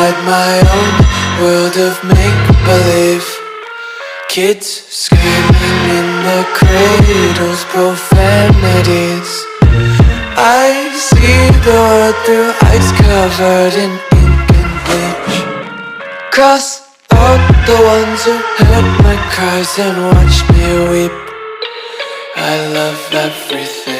inside my own world of make-believe. Kids screaming in the cradles, profanities. I see the world through eyes covered in ink and bleach. Cross out the ones who heard my cries and watched me weep. I love everything.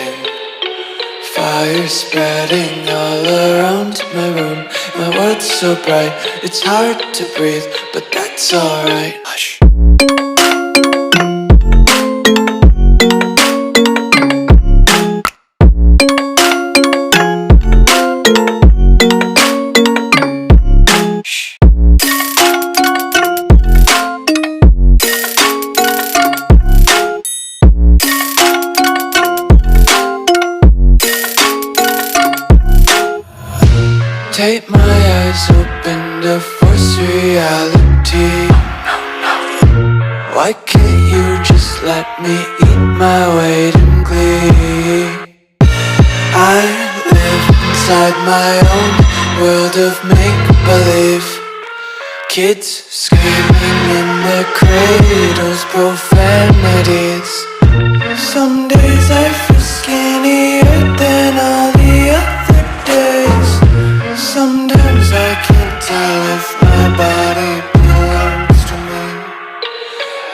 Fire spreading all around my room. My world's so bright, it's hard to breathe, but that's alright. Hush. Take my eyes open to force reality. Why can't you just let me eat my weight in glee? I live inside my own world of make-believe. Kids screaming in their cradles, profanities. Some days I feel skinnier than all the other days. Sometimes I can't tell if my body belongs to me.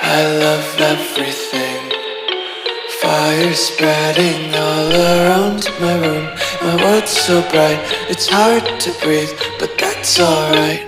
I love everything. Fire spreading all around my room. My world's so bright, it's hard to breathe, but that's alright.